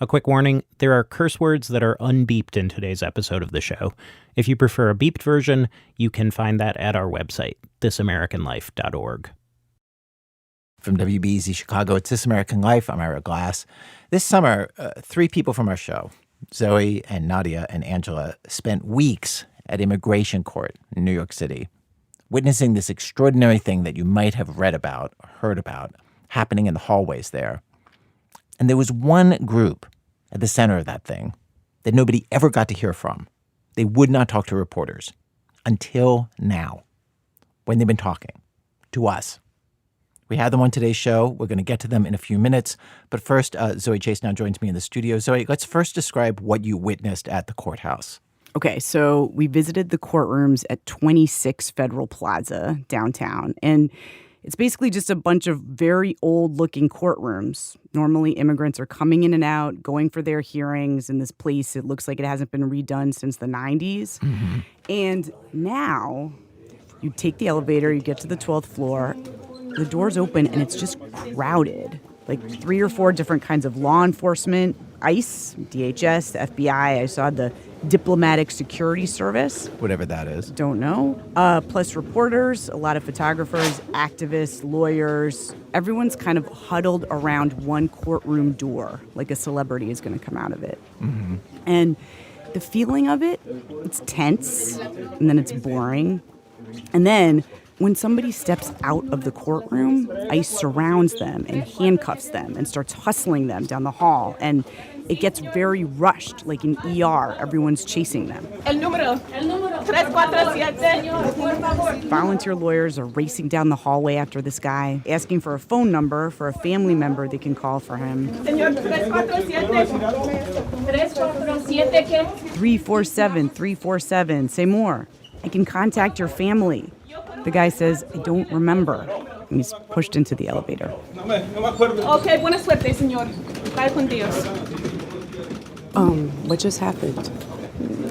A quick warning, there are curse words that are unbeeped in today's episode of the show. If you prefer a beeped version, you can find that at our website, thisamericanlife.org. From WBEZ Chicago, it's This American Life. I'm Ira Glass. This summer, 3 people from our show, Zoe and Nadia and Angela, spent weeks at immigration court in New York City, witnessing this extraordinary thing that you might have read about or heard about happening in the hallways there. And there was one group at the center of that thing that nobody ever got to hear from. They would not talk to reporters until now, when they've been talking to us. We had them on today's show. We're going to get to them in a few minutes. But first, Zoe Chace now joins me in the studio. Zoe, let's first describe what you witnessed at the courthouse. Okay, so we visited the courtrooms at 26 Federal Plaza downtown. And it's basically just a bunch of very old-looking courtrooms. Normally, immigrants are coming in and out, going for their hearings in this place. It looks like it hasn't been redone since the 90s. Mm-hmm. And now, you take the elevator, you get to the 12th floor, the doors open, and it's just crowded. Like 3 or 4 different kinds of law enforcement, ICE, DHS, the FBI. I saw the Diplomatic Security Service. Whatever that is. Don't know. Plus reporters, a lot of photographers, activists, lawyers. Everyone's kind of huddled around one courtroom door, like a celebrity is going to come out of it. Mm-hmm. And the feeling of it, it's tense, and then it's boring. And then when somebody steps out of the courtroom, ICE surrounds them and handcuffs them and starts hustling them down the hall. And it gets very rushed, like in ER. Everyone's chasing them. Volunteer lawyers are racing down the hallway after this guy, asking for a phone number for a family member they can call for him. 347, 347. Say more. I can contact your family. The guy says, I don't remember. And he's pushed into the elevator. Okay, buena suerte, señor. Cae con Dios. What just happened?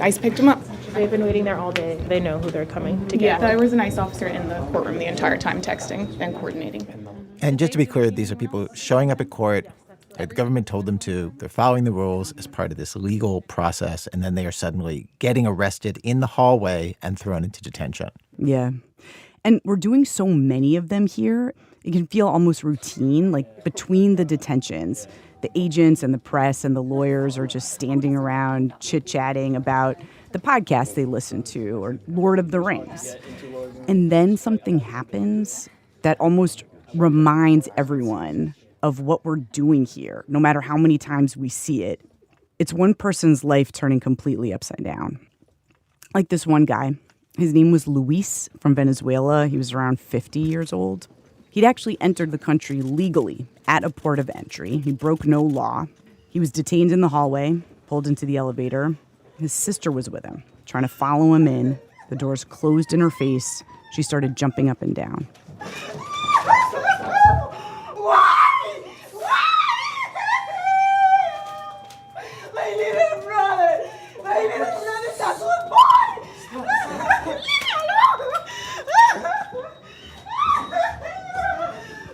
ICE picked him up. They've been waiting there all day. They know who they're coming to get. Yeah, there was an ICE officer in the courtroom the entire time texting and coordinating. And just to be clear, these are people showing up at court. Like the government told them to. They're following the rules as part of this legal process. And then they are suddenly getting arrested in the hallway and thrown into detention. Yeah. And we're doing so many of them here, it can feel almost routine. Like between the detentions, the agents and the press and the lawyers are just standing around chit-chatting about the podcast they listen to or Lord of the Rings. And then something happens that almost reminds everyone of what we're doing here, no matter how many times we see it. It's one person's life turning completely upside down. Like this one guy. His name was Luis from Venezuela. He was around 50 years old. He'd actually entered the country legally at a port of entry. He broke no law. He was detained in the hallway, pulled into the elevator. His sister was with him, trying to follow him in. The doors closed in her face. She started jumping up and down.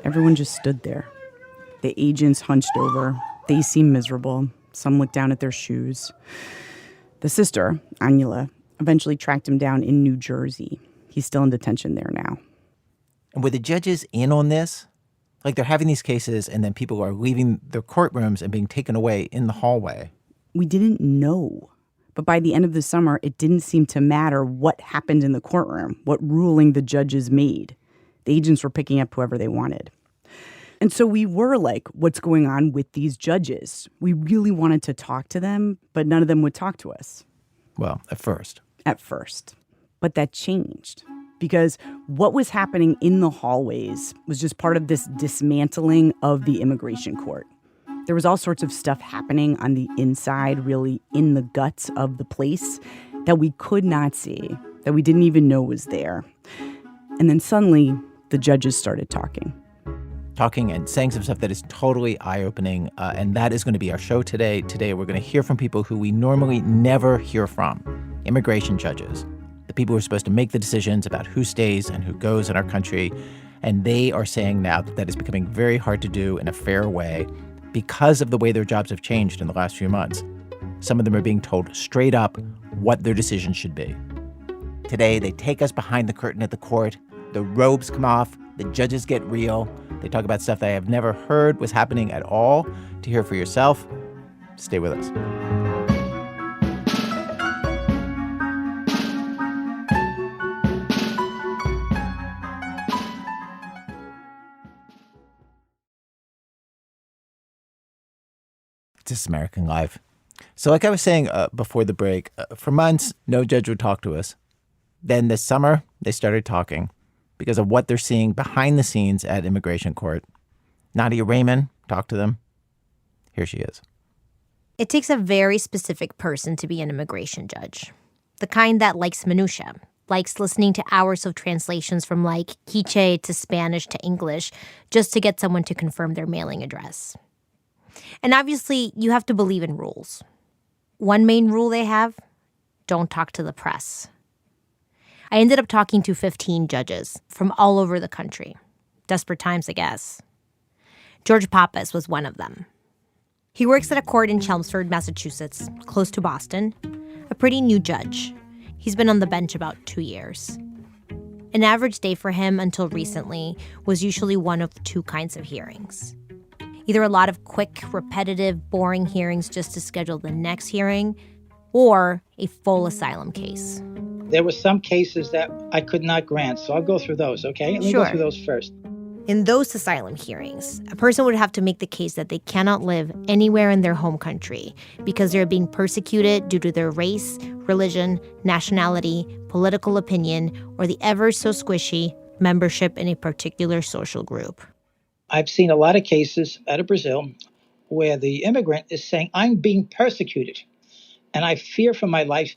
Everyone just stood there. The agents hunched over. They seemed miserable. Some looked down at their shoes. The sister, Angela, eventually tracked him down in New Jersey. He's still in detention there now. And were the judges in on this? Like they're having these cases and then people are leaving their courtrooms and being taken away in the hallway. We didn't know. But by the end of the summer, it didn't seem to matter what happened in the courtroom, what ruling the judges made. The agents were picking up whoever they wanted. And so we were like, what's going on with these judges? We really wanted to talk to them, but none of them would talk to us. Well, at first. At first. But that changed. Because what was happening in the hallways was just part of this dismantling of the immigration court. There was all sorts of stuff happening on the inside, really in the guts of the place, that we could not see, that we didn't even know was there. And then suddenly, the judges started talking. Talking and saying some stuff that is totally eye-opening, and that is going to be our show today. Today, we're going to hear from people who we normally never hear from, immigration judges, the people who are supposed to make the decisions about who stays and who goes in our country, and they are saying now that that is becoming very hard to do in a fair way. because of the way their jobs have changed in the last few months. Some of them are being told straight up what their decision should be. Today, they take us behind the curtain at the court. The robes come off. The judges get real. They talk about stuff that I have never heard was happening at all. To hear for yourself, stay with us. This American Life. So like I was saying before the break, for months, no judge would talk to us. Then this summer, they started talking because of what they're seeing behind the scenes at immigration court. Nadia Raymond talked to them. Here she is. It takes a very specific person to be an immigration judge. The kind that likes minutia, likes listening to hours of translations from like quiche to Spanish to English just to get someone to confirm their mailing address. And obviously, you have to believe in rules. One main rule they have, don't talk to the press. I ended up talking to 15 judges from all over the country. Desperate times, I guess. George Pappas was one of them. He works at a court in Chelmsford, Massachusetts, close to Boston. A pretty new judge. He's been on the bench about 2 years. An average day for him until recently was usually one of two kinds of hearings. Either a lot of quick, repetitive, boring hearings just to schedule the next hearing, or a full asylum case. There were some cases that I could not grant, so I'll go through those, okay? Let me go through those first. In those asylum hearings, a person would have to make the case that they cannot live anywhere in their home country because they're being persecuted due to their race, religion, nationality, political opinion, or the ever so squishy membership in a particular social group. I've seen a lot of cases out of Brazil where the immigrant is saying, I'm being persecuted. And I fear for my life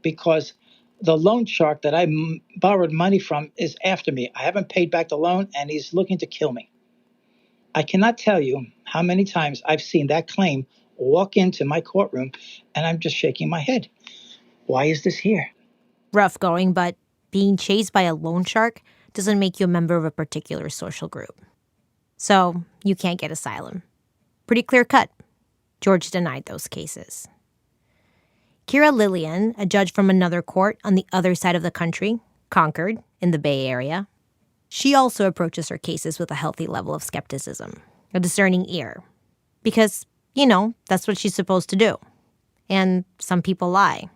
because the loan shark that I borrowed money from is after me. I haven't paid back the loan and he's looking to kill me. I cannot tell you how many times I've seen that claim walk into my courtroom and I'm just shaking my head. Why is this here? Rough going, but being chased by a loan shark doesn't make you a member of a particular social group. So you can't get asylum. Pretty clear cut. George denied those cases. Kira Lillian, a judge from another court on the other side of the country, Concord, in the Bay Area, she also approaches her cases with a healthy level of skepticism, a discerning ear. Because, that's what she's supposed to do. And some people lie.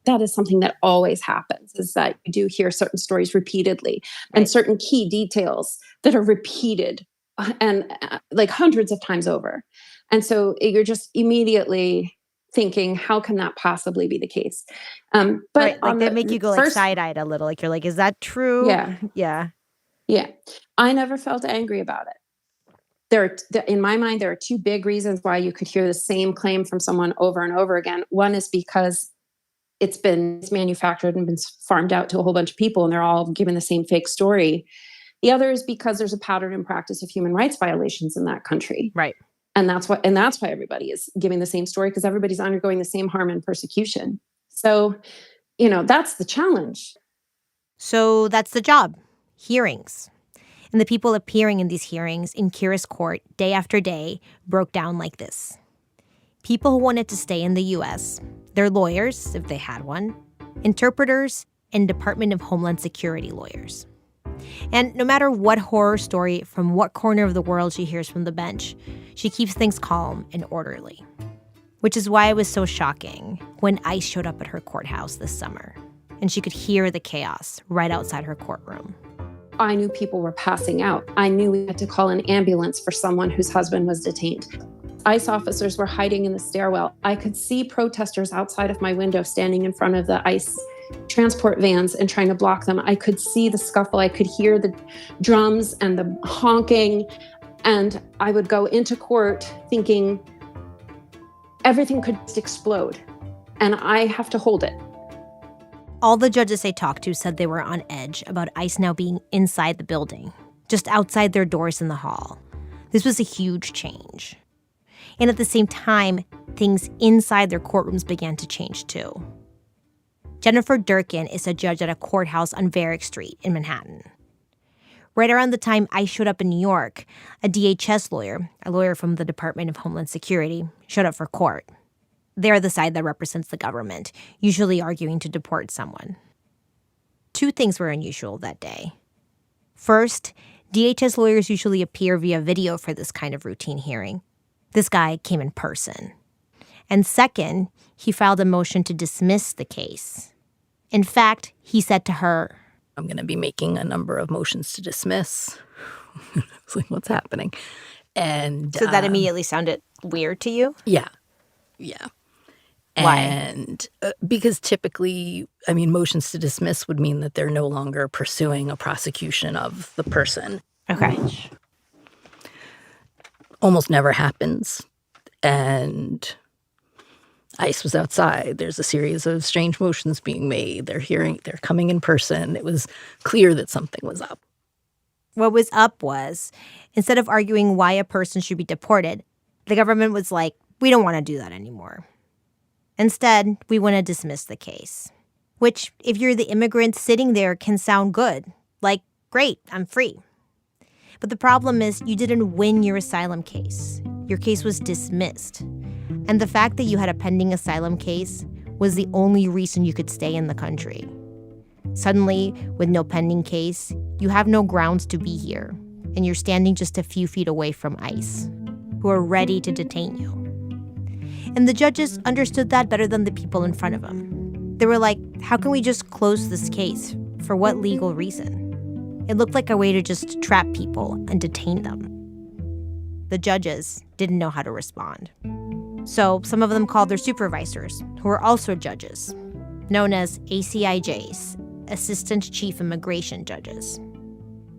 That is something that always happens, is that you do hear certain stories repeatedly and certain key details that are repeated and like hundreds of times over. And so you're just immediately thinking, how can that possibly be the case? But they make you go side-eyed a little. Like you're like, is that true? Yeah. I never felt angry about it. In my mind, there are two big reasons why you could hear the same claim from someone over and over again. One is because it's manufactured and been farmed out to a whole bunch of people and they're all given the same fake story. The other is because there's a pattern and practice of human rights violations in that country. Right. And that's why everybody is giving the same story, because everybody's undergoing the same harm and persecution. So, that's the challenge. So that's the job. Hearings. And the people appearing in these hearings in Kira's court day after day broke down like this. People who wanted to stay in the U.S., their lawyers, if they had one, interpreters, and Department of Homeland Security lawyers. And no matter what horror story from what corner of the world she hears from the bench, she keeps things calm and orderly. Which is why it was so shocking when ICE showed up at her courthouse this summer, and she could hear the chaos right outside her courtroom. I knew people were passing out. I knew we had to call an ambulance for someone whose husband was detained. ICE officers were hiding in the stairwell. I could see protesters outside of my window standing in front of the ICE transport vans and trying to block them. I could see the scuffle. I could hear the drums and the honking. And I would go into court thinking everything could just explode. And I have to hold it. All the judges they talked to said they were on edge about ICE now being inside the building, just outside their doors in the hall. This was a huge change. And at the same time, things inside their courtrooms began to change too. Jennifer Durkin is a judge at a courthouse on Varick Street in Manhattan. Right around the time I showed up in New York, a DHS lawyer, a lawyer from the Department of Homeland Security, showed up for court. They're the side that represents the government, usually arguing to deport someone. Two things were unusual that day. First, DHS lawyers usually appear via video for this kind of routine hearing. This guy came in person. And second, he filed a motion to dismiss the case. In fact, he said to her, I'm going to be making a number of motions to dismiss. I was like, what's happening? And so that immediately sounded weird to you? Yeah. Why? And because typically, motions to dismiss would mean that they're no longer pursuing a prosecution of the person. Okay. Which almost never happens. And ICE was outside. There's a series of strange motions being made. They're coming in person. It was clear that something was up. What was up was, instead of arguing why a person should be deported, the government was like, we don't want to do that anymore. Instead, we want to dismiss the case. Which, if you're the immigrant sitting there, can sound good. Like, great, I'm free. But the problem is you didn't win your asylum case. Your case was dismissed. And the fact that you had a pending asylum case was the only reason you could stay in the country. Suddenly, with no pending case, you have no grounds to be here, and you're standing just a few feet away from ICE, who are ready to detain you. And the judges understood that better than the people in front of them. They were like, how can we just close this case? For what legal reason? It looked like a way to just trap people and detain them. The judges didn't know how to respond. So some of them called their supervisors, who were also judges, known as ACIJs, Assistant Chief Immigration Judges.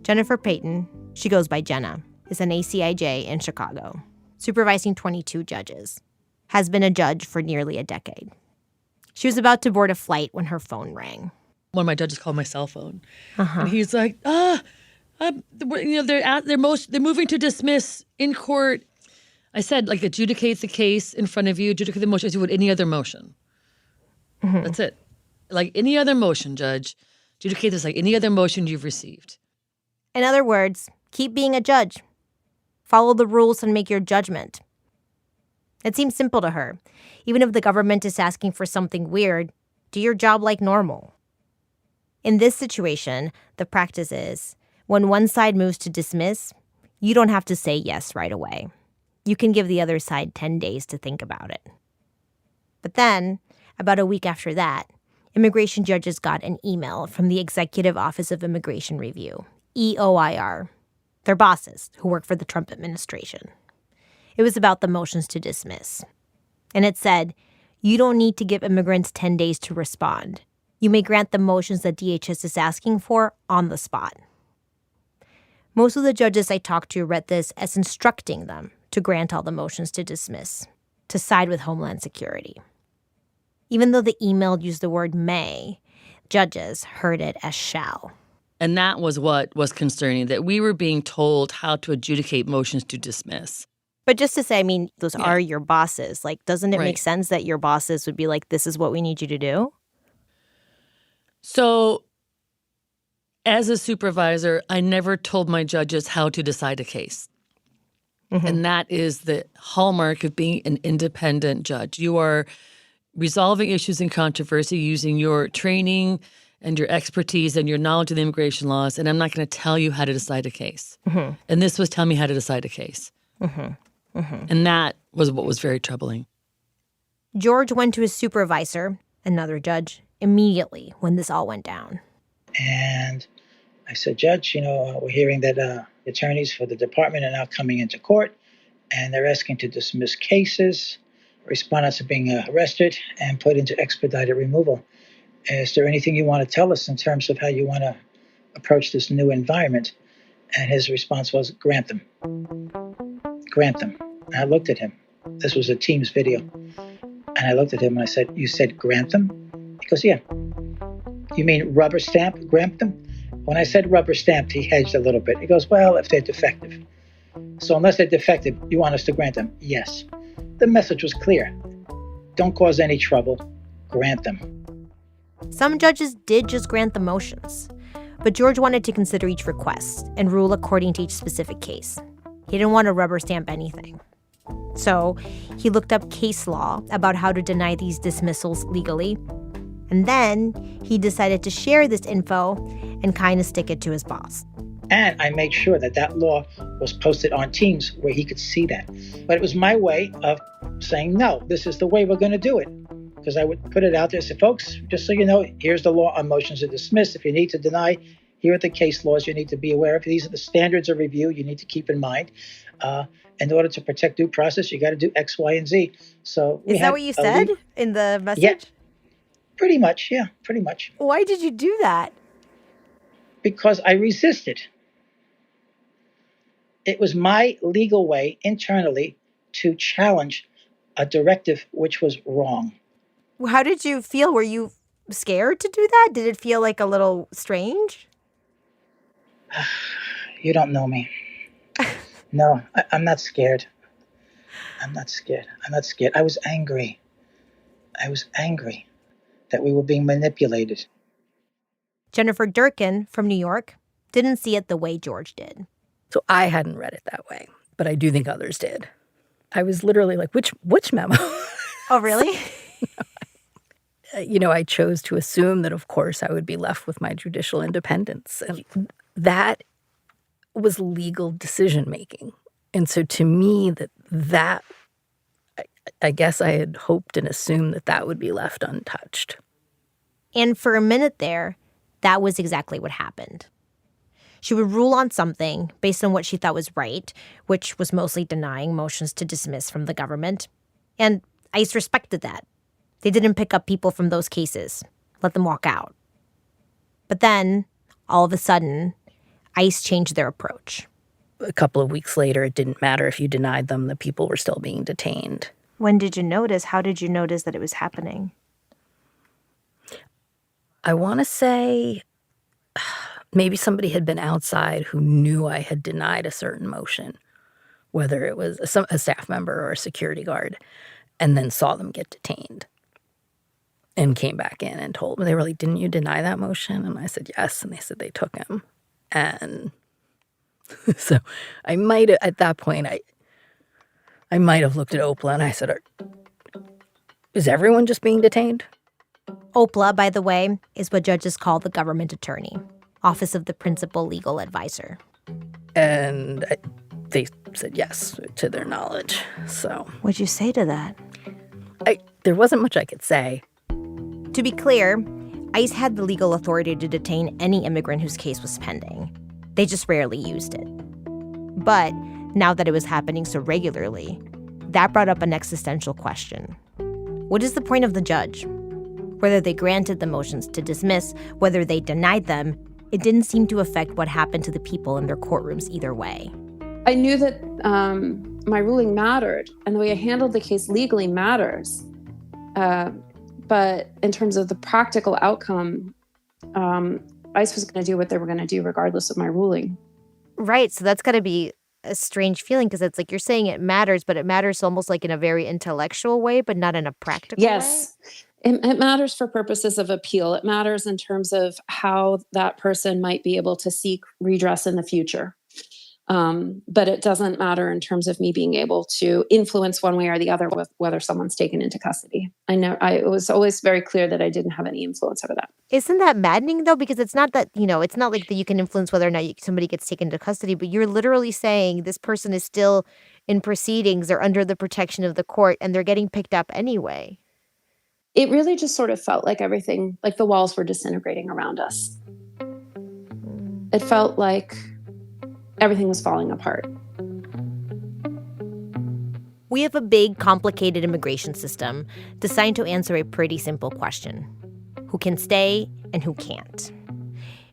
Jennifer Payton, she goes by Jenna, is an ACIJ in Chicago, supervising 22 judges, has been a judge for nearly a decade. She was about to board a flight when her phone rang. One of my judges called my cell phone, and he's like, they're moving to dismiss in court. I said, like, adjudicate the case in front of you, adjudicate the motion as you would any other motion. Mm-hmm. That's it. Like any other motion, Judge, adjudicate this like any other motion you've received. In other words, keep being a judge. Follow the rules and make your judgment. It seems simple to her. Even if the government is asking for something weird, do your job like normal. In this situation, the practice is, when one side moves to dismiss, you don't have to say yes right away. You can give the other side 10 days to think about it. But then, about a week after that, immigration judges got an email from the Executive Office of Immigration Review, EOIR, their bosses who work for the Trump administration. It was about the motions to dismiss. And it said, you don't need to give immigrants 10 days to respond. You may grant the motions that DHS is asking for on the spot. Most of the judges I talked to read this as instructing them to grant all the motions to dismiss, to side with Homeland Security. Even though the email used the word may, judges heard it as shall. And that was what was concerning, that we were being told how to adjudicate motions to dismiss. But just to say, those are your bosses. Like, doesn't it make sense that your bosses would be like, this is what we need you to do? So, as a supervisor, I never told my judges how to decide a case. Mm-hmm. And that is the hallmark of being an independent judge. You are resolving issues in controversy using your training and your expertise and your knowledge of the immigration laws, and I'm not going to tell you how to decide a case. Mm-hmm. And this was telling me how to decide a case. Mm-hmm. Mm-hmm. And that was what was very troubling. George went to his supervisor, another judge, immediately when this all went down. And I said, Judge, we're hearing that attorneys for the department are now coming into court, and they're asking to dismiss cases. Respondents are being arrested and put into expedited removal. Is there anything you want to tell us in terms of how you want to approach this new environment? And his response was, grant them. Grant them. And I looked at him. This was a Teams video. And I looked at him and I said, you said grant them? He goes, yeah. You mean rubber stamp, grant them? When I said rubber stamped, he hedged a little bit. He goes, well, if they're defective. So unless they're defective, you want us to grant them? Yes. The message was clear. Don't cause any trouble. Grant them. Some judges did just grant the motions. But George wanted to consider each request and rule according to each specific case. He didn't want to rubber stamp anything. So he looked up case law about how to deny these dismissals legally. And then he decided to share this info and kind of stick it to his boss. And I made sure that that law was posted on Teams where he could see that. But it was my way of saying, no, this is the way we're going to do it. Because I would put it out there and say, folks, just so you know, here's the law on motions to dismiss. If you need to deny, here are the case laws you need to be aware of. These are the standards of review you need to keep in mind. In order to protect due process, you got to do X, Y, and Z. So is that what you said in the message? Yeah, pretty much. Yeah, pretty much. Why did you do that? Because I resisted. It was my legal way internally to challenge a directive which was wrong. How did you feel? Were you scared to do that? Did it feel like a little strange? You don't know me. No, I'm not scared. I'm not scared. I was angry. That we were being manipulated. Jennifer Durkin from New York didn't see it the way George did. So I hadn't read it that way, but I do think others did. I was literally like, which memo? Oh, really? I chose to assume that, of course, I would be left with my judicial independence. And that was legal decision-making. And so to me, that I guess I had hoped and assumed that would be left untouched. And for a minute there, that was exactly what happened. She would rule on something based on what she thought was right, which was mostly denying motions to dismiss from the government. And ICE respected that. They didn't pick up people from those cases, let them walk out. But then, all of a sudden, ICE changed their approach. A couple of weeks later, it didn't matter if you denied them, the people were still being detained. When did you notice? How did you notice that it was happening? I want to say maybe somebody had been outside who knew I had denied a certain motion, whether it was a staff member or a security guard, and then saw them get detained and came back in and told me. They were like, didn't you deny that motion? And I said, yes. And they said they took him. And so I might have, at that point, I might have looked at Opla and I said, is everyone just being detained? Opla, by the way, is what judges call the government attorney, Office of the Principal Legal Advisor. And they said yes, to their knowledge. So what'd you say to that? There wasn't much I could say. To be clear, ICE had the legal authority to detain any immigrant whose case was pending. They just rarely used it. But now that it was happening so regularly, that brought up an existential question. What is the point of the judge? Whether they granted the motions to dismiss, whether they denied them, it didn't seem to affect what happened to the people in their courtrooms either way. I knew that my ruling mattered, and the way I handled the case legally matters. But in terms of the practical outcome, ICE was going to do what they were going to do regardless of my ruling. Right. So that's got to be a strange feeling because it's like you're saying it matters, but it matters almost like in a very intellectual way, but not in a practical way. Yes. It matters for purposes of appeal. It matters in terms of how that person might be able to seek redress in the future. But it doesn't matter in terms of me being able to influence one way or the other with whether someone's taken into custody. It was always very clear that I didn't have any influence over that. Isn't that maddening, though? Because it's not that, it's not like that you can influence whether or not somebody gets taken into custody, but you're literally saying this person is still in proceedings or under the protection of the court, and they're getting picked up anyway. It really just sort of felt like everything, like the walls were disintegrating around us. It felt like everything was falling apart. We have a big, complicated immigration system designed to answer a pretty simple question: who can stay and who can't?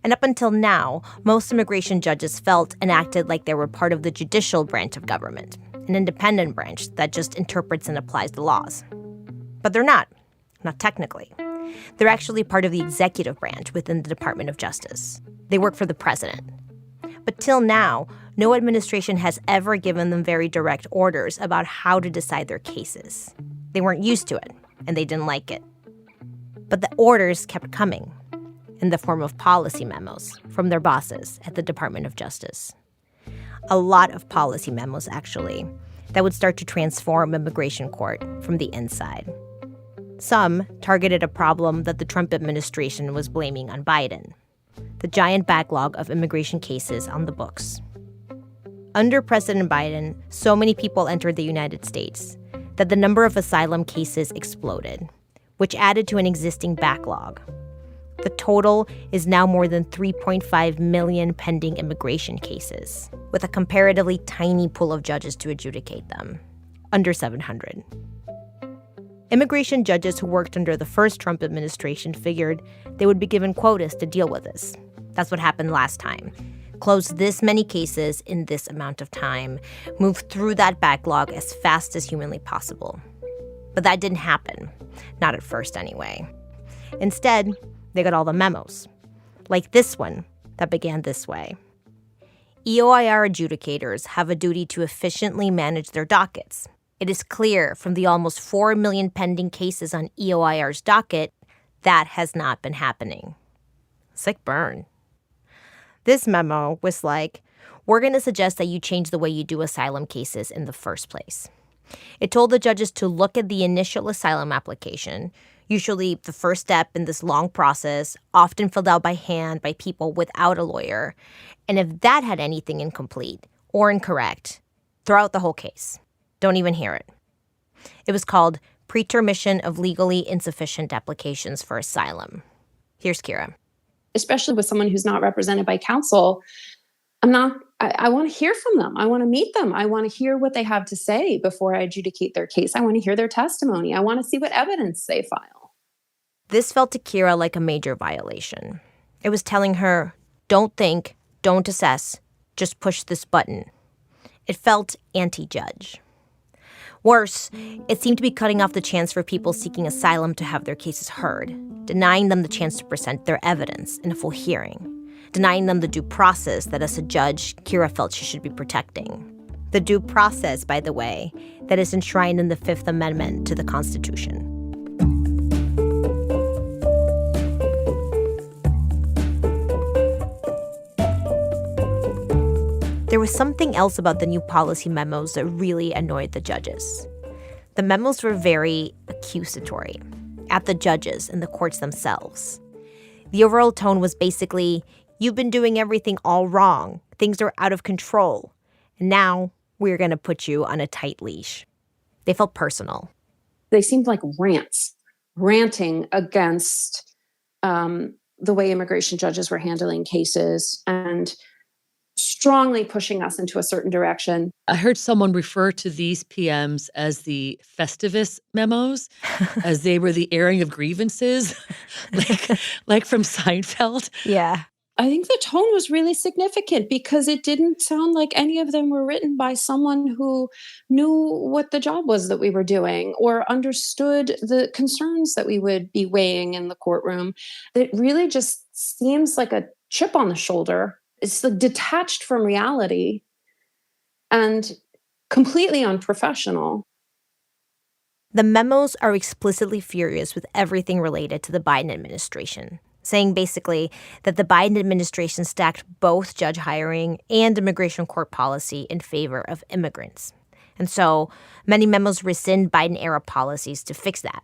And up until now, most immigration judges felt and acted like they were part of the judicial branch of government, an independent branch that just interprets and applies the laws. But they're not technically. They're actually part of the executive branch within the Department of Justice. They work for the president. But till now, no administration has ever given them very direct orders about how to decide their cases. They weren't used to it, and they didn't like it. But the orders kept coming. in the form of policy memos from their bosses at the Department of Justice. A lot of policy memos, actually, that would start to transform immigration court from the inside. Some targeted a problem that the Trump administration was blaming on Biden, the giant backlog of immigration cases on the books. Under President Biden, so many people entered the United States that the number of asylum cases exploded, which added to an existing backlog. The total is now more than 3.5 million pending immigration cases, with a comparatively tiny pool of judges to adjudicate them, under 700. Immigration judges who worked under the first Trump administration figured they would be given quotas to deal with this. That's what happened last time. Close this many cases in this amount of time, move through that backlog as fast as humanly possible. But that didn't happen, not at first anyway. Instead, they got all the memos, like this one that began this way. EOIR adjudicators have a duty to efficiently manage their dockets. It is clear from the almost 4 million pending cases on EOIR's docket that has not been happening. Sick burn. This memo was like, we're going to suggest that you change the way you do asylum cases in the first place. It told the judges to look at the initial asylum application, usually the first step in this long process, often filled out by hand by people without a lawyer. And if that had anything incomplete or incorrect, throw out the whole case. Don't even hear it. It was called Pretermission of Legally Insufficient Applications for Asylum. Here's Kira. Especially with someone who's not represented by counsel, I want to hear from them. I want to meet them. I want to hear what they have to say before I adjudicate their case. I want to hear their testimony. I want to see what evidence they file. This felt to Kira like a major violation. It was telling her, don't think, don't assess, just push this button. It felt anti-judge. Worse, it seemed to be cutting off the chance for people seeking asylum to have their cases heard, denying them the chance to present their evidence in a full hearing, denying them the due process that as a judge, Kira felt she should be protecting. The due process, by the way, that is enshrined in the Fifth Amendment to the Constitution. There was something else about the new policy memos that really annoyed the judges. The memos were very accusatory, at the judges and the courts themselves. The overall tone was basically, you've been doing everything all wrong, things are out of control, and now we're going to put you on a tight leash. They felt personal. They seemed like ranting against the way immigration judges were handling cases and strongly pushing us into a certain direction. I heard someone refer to these PMs as the Festivus memos, as they were the airing of grievances, like from Seinfeld. Yeah. I think the tone was really significant because it didn't sound like any of them were written by someone who knew what the job was that we were doing or understood the concerns that we would be weighing in the courtroom. It really just seems like a chip on the shoulder. It's like detached from reality and completely unprofessional. The memos are explicitly furious with everything related to the Biden administration, saying basically that the Biden administration stacked both judge hiring and immigration court policy in favor of immigrants. And so many memos rescind Biden-era policies to fix that.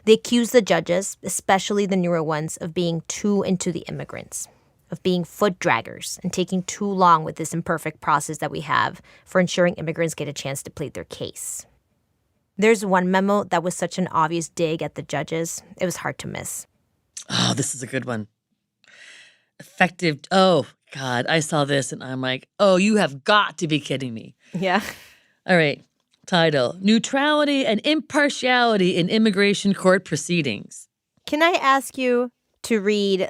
They accuse the judges, especially the newer ones, of being too into the immigrants, of being foot draggers and taking too long with this imperfect process that we have for ensuring immigrants get a chance to plead their case. There's one memo that was such an obvious dig at the judges, it was hard to miss. Oh, this is a good one. Effective. Oh, God, I saw this and I'm like, oh, you have got to be kidding me. Yeah. All right. Title, Neutrality and Impartiality in Immigration Court Proceedings. Can I ask you to read,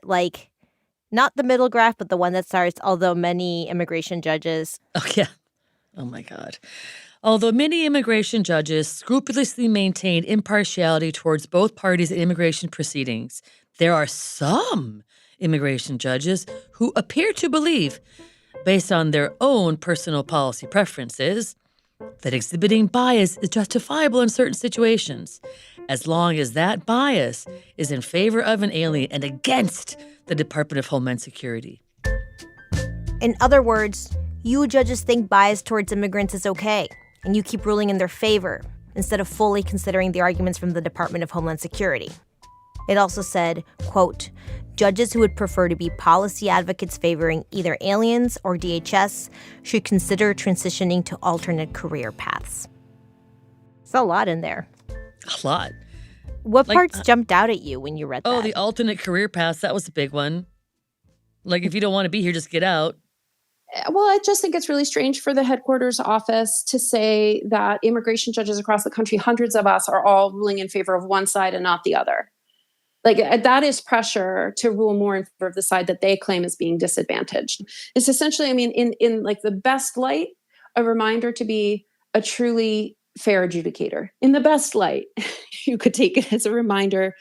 not the middle graph, but the one that starts, although many immigration judges. Oh, yeah. Oh, my God. Although many immigration judges scrupulously maintain impartiality towards both parties in immigration proceedings, there are some immigration judges who appear to believe, based on their own personal policy preferences, that exhibiting bias is justifiable in certain situations, as long as that bias is in favor of an alien and against the Department of Homeland Security. In other words, you judges think bias towards immigrants is okay, and you keep ruling in their favor instead of fully considering the arguments from the Department of Homeland Security. It also said, quote, judges who would prefer to be policy advocates favoring either aliens or DHS should consider transitioning to alternate career paths. It's a lot in there. A lot. What parts jumped out at you when you read that? Oh, the alternate career paths, that was a big one. Like, if you don't want to be here, just get out. Well, I just think it's really strange for the headquarters office to say that immigration judges across the country, hundreds of us, are all ruling in favor of one side and not the other. Like, that is pressure to rule more in favor of the side that they claim is being disadvantaged. It's essentially, I mean, in like the best light, a reminder to be a truly fair adjudicator. In the best light, you could take it as a reminder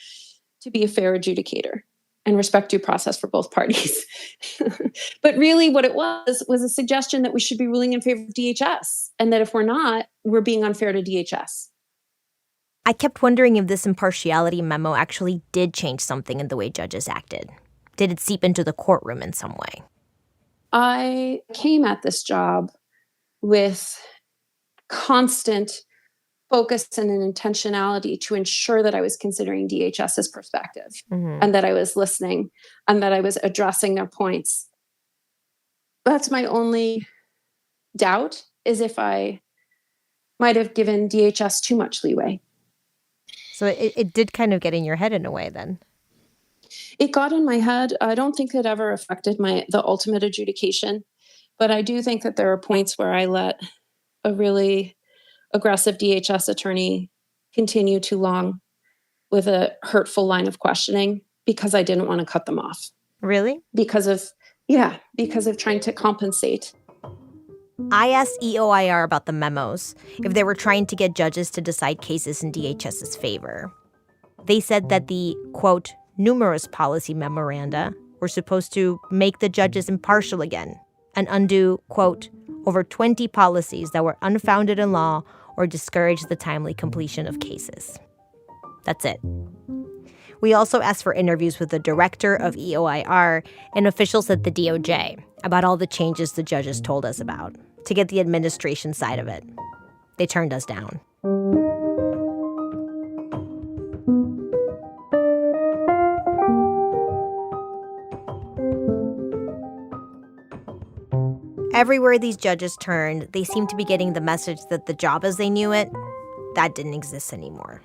to be a fair adjudicator and respect due process for both parties. But really what it was a suggestion that we should be ruling in favor of DHS, and that if we're not, we're being unfair to DHS. I kept wondering if this impartiality memo actually did change something in the way judges acted. Did it seep into the courtroom in some way? I came at this job with constant focus and an intentionality to ensure that I was considering DHS's perspective, and that I was listening, and that I was addressing their points. That's my only doubt, is if I might have given DHS too much leeway. So it did kind of get in your head in a way then. It got in my head. I don't think it ever affected the ultimate adjudication, but I do think that there are points where I let a really aggressive DHS attorney continue too long with a hurtful line of questioning because I didn't want to cut them off. Really? Because of trying to compensate. I asked EOIR about the memos, if they were trying to get judges to decide cases in DHS's favor. They said that the, quote, numerous policy memoranda were supposed to make the judges impartial again and undo, quote, over 20 policies that were unfounded in law or discourage the timely completion of cases. That's it. We also asked for interviews with the director of EOIR and officials at the DOJ about all the changes the judges told us about, to get the administration side of it. They turned us down. Everywhere these judges turned, they seemed to be getting the message that the job as they knew it, that didn't exist anymore.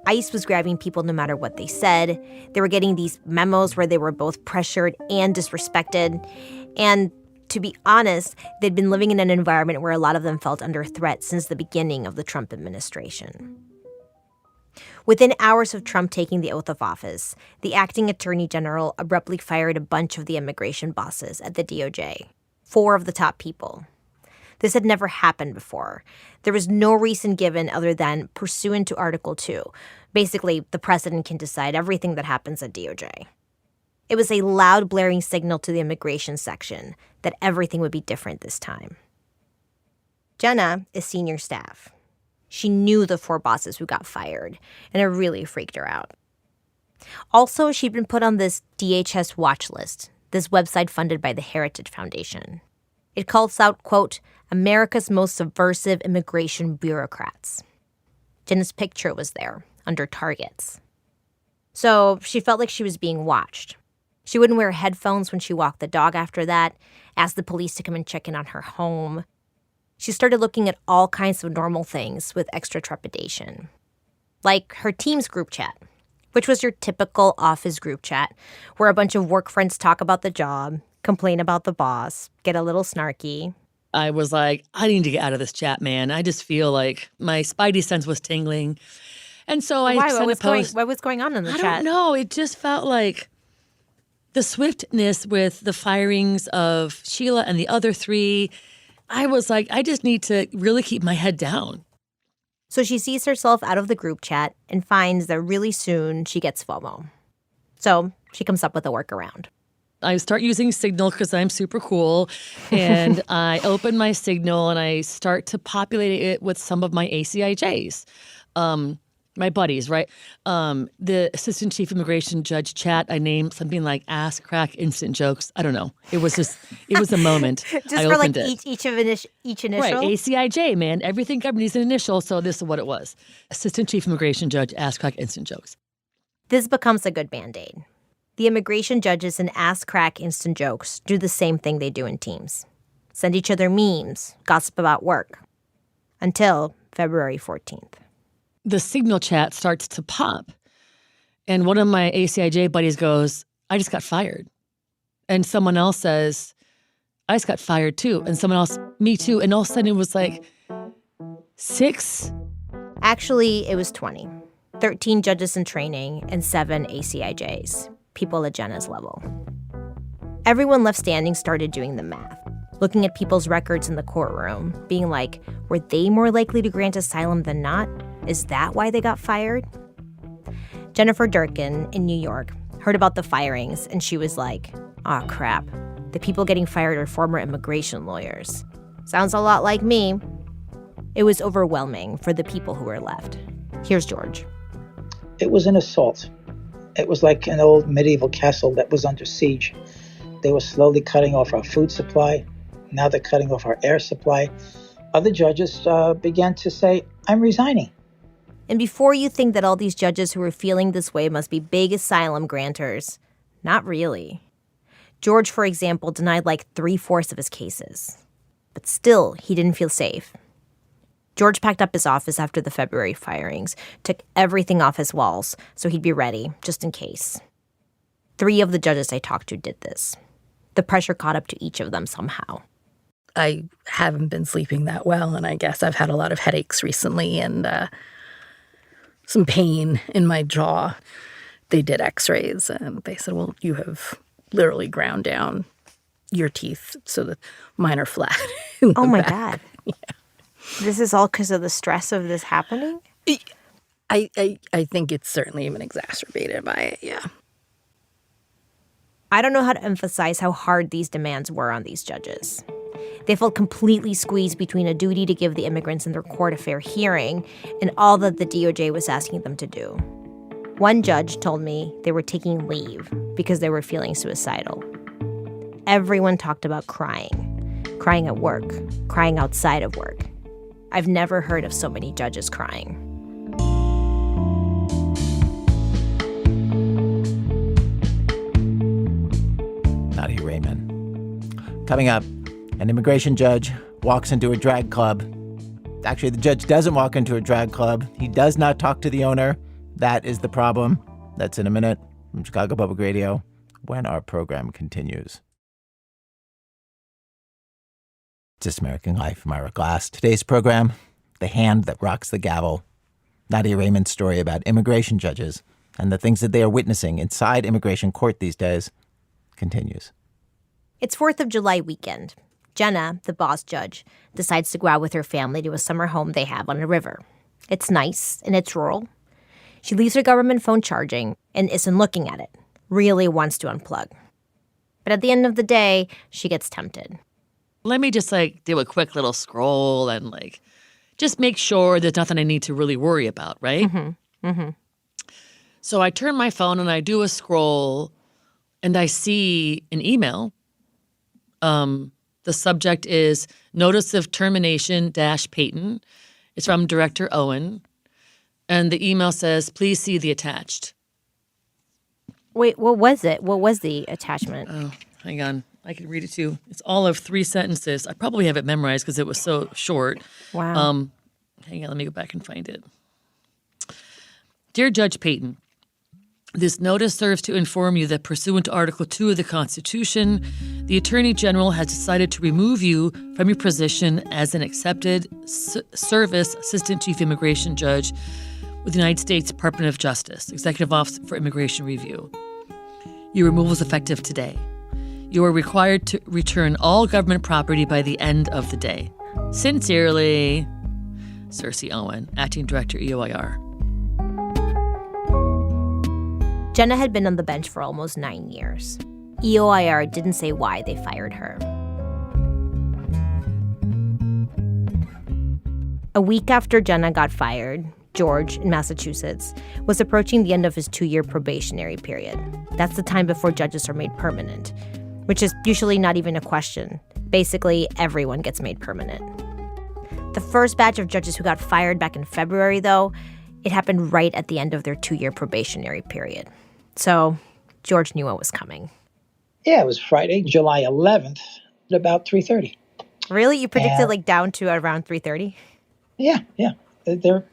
ICE was grabbing people no matter what they said. They were getting these memos where they were both pressured and disrespected. And to be honest, they'd been living in an environment where a lot of them felt under threat since the beginning of the Trump administration. Within hours of Trump taking the oath of office, the acting attorney general abruptly fired a bunch of the immigration bosses at the DOJ, 4 of the top people. This had never happened before. There was no reason given other than pursuant to Article 2. Basically, the president can decide everything that happens at DOJ. It was a loud, blaring signal to the immigration section that everything would be different this time. Jenna is senior staff. She knew the 4 bosses who got fired, and it really freaked her out. Also, she'd been put on this DHS watch list, this website funded by the Heritage Foundation. It calls out, quote, America's most subversive immigration bureaucrats. Jenna's picture was there, under targets. So she felt like she was being watched. She wouldn't wear headphones when she walked the dog after that, asked the police to come and check in on her home. She started looking at all kinds of normal things with extra trepidation. Like her team's group chat, which was your typical office group chat, where a bunch of work friends talk about the job, complain about the boss, get a little snarky. I was like, I need to get out of this chat, man. I just feel like my spidey sense was tingling. And so I sent a post. What was going on in the chat? I don't know. It just felt like the swiftness with the firings of Sheila and the other 3. I was like, I just need to really keep my head down. So she sees herself out of the group chat and finds that really soon she gets FOMO. So she comes up with a workaround. I start using Signal because I'm super cool. And I open my Signal and I start to populate it with some of my ACIJs. My buddies, right? The assistant chief immigration judge chat, I named something like ass crack instant jokes. I don't know. It was a moment. Just I for like opened it. each initial? Right, ACIJ, man. Everything government needs an initial, so this is what it was. Assistant chief immigration judge, ass crack instant jokes. This becomes a good Band-Aid. The immigration judges in ass crack instant jokes do the same thing they do in teams. Send each other memes, gossip about work. Until February 14th. The Signal chat starts to pop. And one of my ACIJ buddies goes, I just got fired. And someone else says, I just got fired too. And someone else, me too. And all of a sudden it was like 6. Actually, it was 20. 13 judges in training and 7 ACIJs, people at Jenna's level. Everyone left standing started doing the math, looking at people's records in the courtroom, being like, were they more likely to grant asylum than not? Is that why they got fired? Jennifer Durkin in New York heard about the firings, and she was like, aw, crap. The people getting fired are former immigration lawyers. Sounds a lot like me. It was overwhelming for the people who were left. Here's George. It was an assault. It was like an old medieval castle that was under siege. They were slowly cutting off our food supply. Now they're cutting off our air supply. Other judges began to say, I'm resigning. And before you think that all these judges who are feeling this way must be big asylum granters, not really. George, for example, denied like 3/4 of his cases. But still, he didn't feel safe. George packed up his office after the February firings, took everything off his walls so he'd be ready, just in case. 3 of the judges I talked to did this. The pressure caught up to each of them somehow. I haven't been sleeping that well, and I guess I've had a lot of headaches recently and some pain in my jaw. They did x-rays, and they said, well, you have literally ground down your teeth so that mine are flat. Oh, my back. God. Yeah. This is all because of the stress of this happening? I think it's certainly even exacerbated by it, yeah. I don't know how to emphasize how hard these demands were on these judges. They felt completely squeezed between a duty to give the immigrants in their court a fair hearing and all that the DOJ was asking them to do. One judge told me they were taking leave because they were feeling suicidal. Everyone talked about crying at work, crying outside of work. I've never heard of so many judges crying. Nadia Raymond. Coming up, an immigration judge walks into a drag club. Actually, the judge doesn't walk into a drag club. He does not talk to the owner. That is the problem. That's in a minute from Chicago Public Radio when our program continues. This American Life. I'm Ira Glass. Today's program, The Hand That Rocks the Gavel. Nadia Raymond's story about immigration judges and the things that they are witnessing inside immigration court these days continues. It's 4th of July weekend. Jenna, the boss judge, decides to go out with her family to a summer home they have on a river. It's nice and it's rural. She leaves her government phone charging and isn't looking at it, really wants to unplug. But at the end of the day, she gets tempted. Let me just do a quick little scroll and just make sure there's nothing I need to really worry about, right? Mm-hmm. Mm-hmm. So I turn my phone and I do a scroll and I see an email. The subject is Notice of Termination - Peyton. It's from Director Owen. And the email says, please see the attached. Wait, what was it? What was the attachment? Oh, hang on. I can read it too. It's all of 3 sentences. I probably have it memorized because it was so short. Wow. Hang on, let me go back and find it. Dear Judge Peyton, this notice serves to inform you that pursuant to Article 2 of the Constitution, the Attorney General has decided to remove you from your position as an accepted service Assistant Chief Immigration Judge with the United States Department of Justice, Executive Office for Immigration Review. Your removal is effective today. You are required to return all government property by the end of the day. Sincerely, Cersei Owen, Acting Director, EOIR. Jenna had been on the bench for almost 9 years. EOIR didn't say why they fired her. A week after Jenna got fired, George, in Massachusetts, was approaching the end of his 2-year probationary period. That's the time before judges are made permanent, which is usually not even a question. Basically, everyone gets made permanent. The first batch of judges who got fired back in February, though, it happened right at the end of their 2-year probationary period. So George knew what was coming. Yeah, it was Friday, July 11th, at about 3:30. Really? You predicted down to around 3:30? Yeah. They're